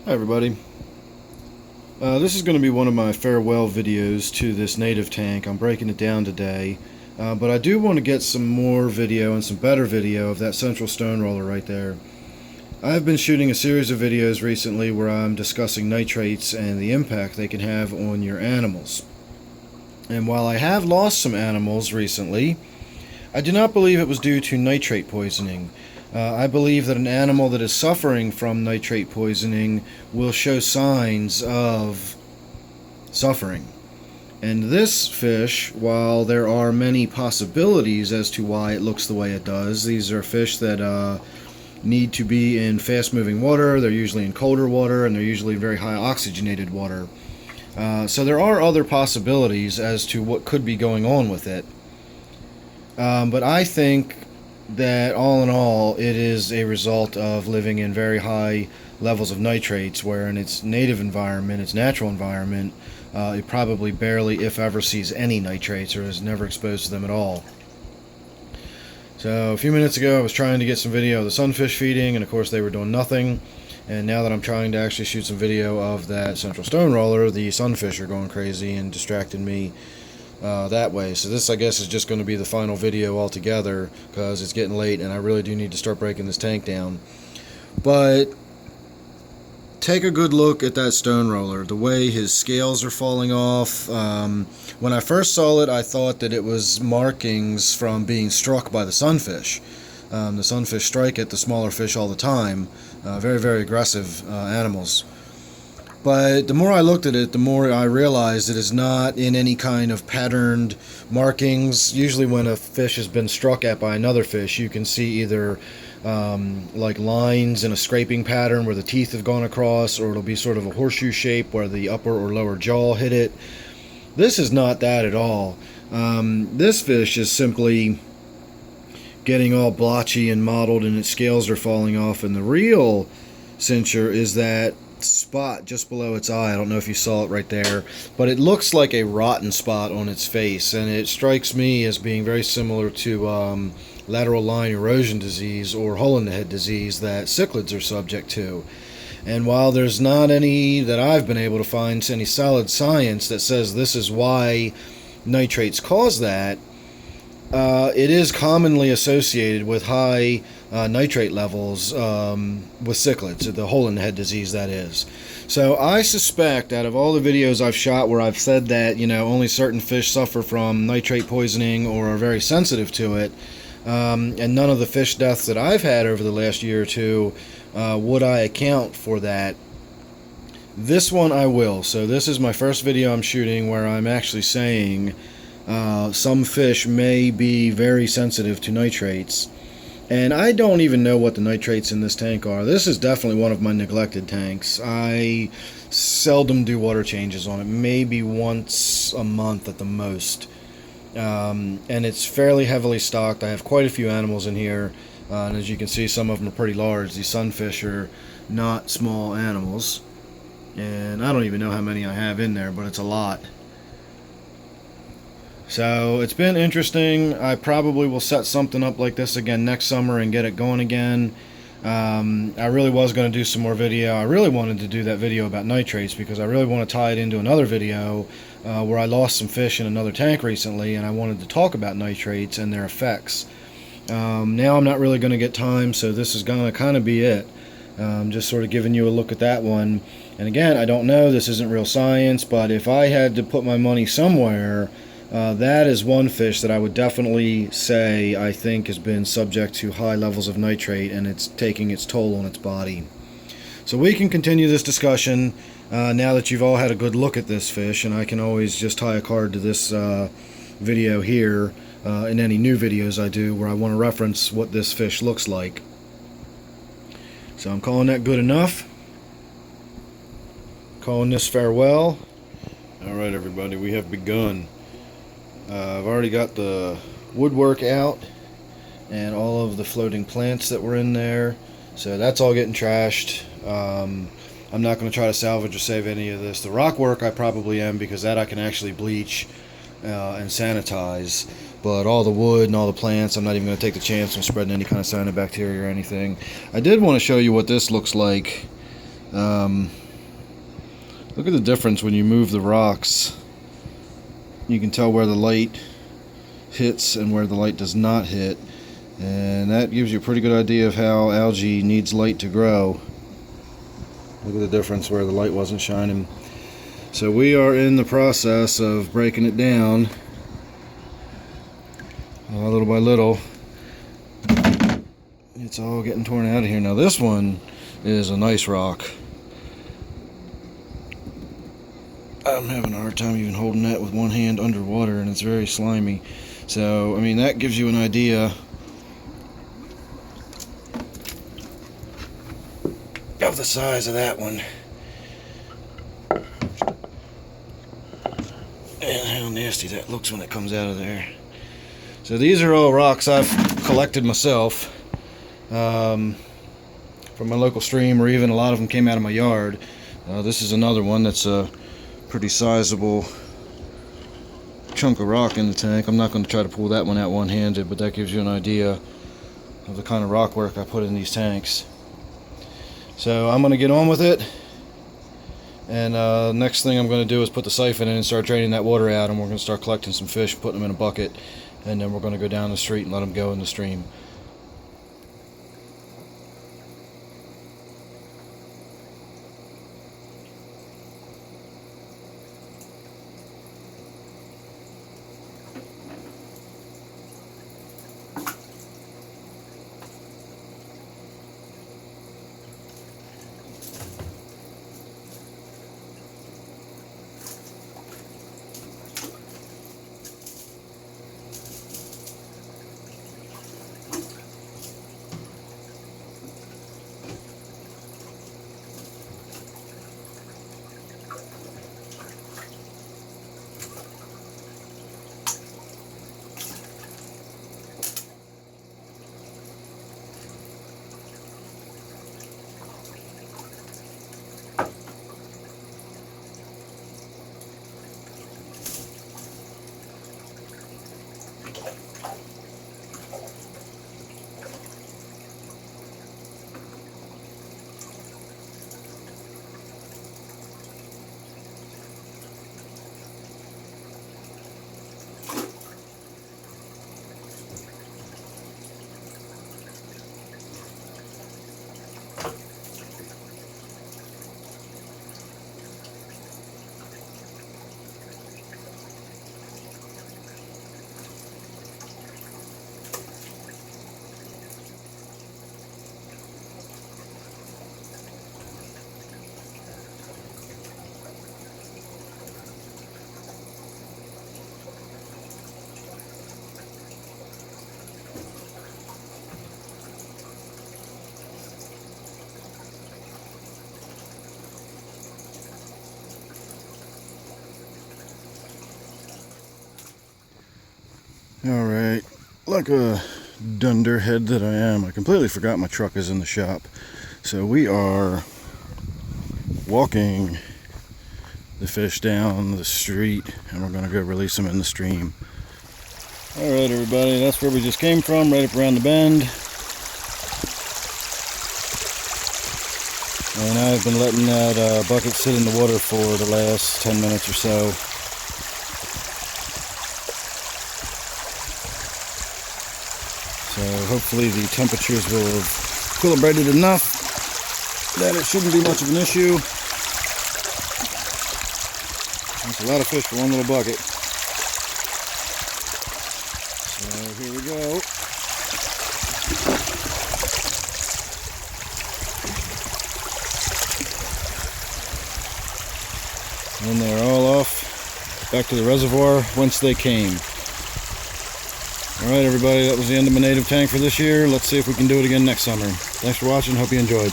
Hi everybody. This is going to be one of my farewell videos to this native tank. I'm breaking it down today, but I do want to get some more video and some better video of that central stone roller right there. I've been shooting a series of videos recently where I'm discussing nitrates and the impact they can have on your animals. And while I have lost some animals recently, I do not believe it was due to nitrate poisoning. I believe that an animal that is suffering from nitrate poisoning will show signs of suffering. And this fish, while there are many possibilities as to why it looks the way it does, these are fish that need to be in fast-moving water, they're usually in colder water, and they're usually in very high oxygenated water. So there are other possibilities as to what could be going on with it. But I think that all in all it is a result of living in very high levels of nitrates, where in its native environment, its natural environment, it probably barely, if ever, sees any nitrates or is never exposed to them at all. So a few minutes ago I was trying to get some video of the sunfish feeding, and of course they were doing nothing. And now that I'm trying to actually shoot some video of that central stone roller, the sunfish are going crazy and distracting me that way. So this, I guess, is just going to be the final video altogether, because it's getting late and I really do need to start breaking this tank down. But take a good look at that stone roller, the way his scales are falling off. When I first saw it, I thought that it was markings from being struck by the sunfish. The sunfish strike at the smaller fish all the time. Very, very aggressive animals. But the more I looked at it, the more I realized it is not in any kind of patterned markings. Usually when a fish has been struck at by another fish, you can see either like lines in a scraping pattern where the teeth have gone across, or it'll be sort of a horseshoe shape where the upper or lower jaw hit it. This is not that at all. This fish is simply getting all blotchy and mottled, and its scales are falling off, and the real cincher is that spot just below its eye. I don't know if you saw it right there, but it looks like a rotten spot on its face, and it strikes me as being very similar to lateral line erosion disease or hole in the head disease that cichlids are subject to. And while there's not any that I've been able to find any solid science that says this is why nitrates cause that, it is commonly associated with high nitrate levels with cichlids, the hole in the head disease, that is. So I suspect, out of all the videos I've shot where I've said that, you know, only certain fish suffer from nitrate poisoning or are very sensitive to it, and none of the fish deaths that I've had over the last year or two would I account for that. This one I will. So this is my first video I'm shooting where I'm actually saying some fish may be very sensitive to nitrates, and I don't even know what the nitrates in this tank are. This is definitely one of my neglected tanks. I seldom do water changes on it, maybe once a month at the most, and it's fairly heavily stocked. I have quite a few animals in here, and as you can see, some of them are pretty large. These sunfish are not small animals, and I don't even know how many I have in there, but it's a lot. So it's been interesting. I probably will set something up like this again next summer and get it going again. I really was going to do some more video. I really wanted to do that video about nitrates because I really want to tie it into another video where I lost some fish in another tank recently, and I wanted to talk about nitrates and their effects. Now I'm not really going to get time, so this is going to kind of be it. Just sort of giving you a look at that one. And again, I don't know, this isn't real science, but if I had to put my money somewhere, that is one fish that I would definitely say I think has been subject to high levels of nitrate, and it's taking its toll on its body. So we can continue this discussion now that you've all had a good look at this fish, and I can always just tie a card to this video here in any new videos I do where I want to reference what this fish looks like. So I'm calling that good enough. Calling this farewell. Alright everybody, we have begun. I've already got the woodwork out and all of the floating plants that were in there, so that's all getting trashed. I'm not going to try to salvage or save any of this. The rock work I probably am, because that I can actually bleach and sanitize, but all the wood and all the plants, I'm not even going to take the chance of spreading any kind of cyanobacteria or anything. I did want to show you what this looks like Look at the difference when you move the rocks. You can tell where the light hits and where the light does not hit, and that gives you a pretty good idea of how algae needs light to grow. Look at the difference where the light wasn't shining. So we are in the process of breaking it down little by little. It's all getting torn out of here. Now this one is a nice rock. I'm having a hard time even holding that with one hand underwater, and it's very slimy. So, I mean, that gives you an idea of the size of that one. And how nasty that looks when it comes out of there. So these are all rocks I've collected myself from my local stream, or even a lot of them came out of my yard. This is another one that's a pretty sizable chunk of rock in the tank. I'm not going to try to pull that one out one-handed, but that gives you an idea of the kind of rock work I put in these tanks. So I'm going to get on with it, and next thing I'm going to do is put the siphon in and start draining that water out, and we're going to start collecting some fish, putting them in a bucket, and then we're going to go down the street and let them go in the stream. Alright, like a dunderhead that I am, I completely forgot my truck is in the shop. So we are walking the fish down the street, and we're going to go release them in the stream. Alright everybody, that's where we just came from, right up around the bend. And I've been letting that bucket sit in the water for the last 10 minutes or so. So hopefully the temperatures will have equilibrated enough that it shouldn't be much of an issue. That's a lot of fish for one little bucket. So here we go. And they're all off back to the reservoir whence they came. Alright everybody, that was the end of my native tank for this year. Let's see if we can do it again next summer. Thanks for watching, hope you enjoyed.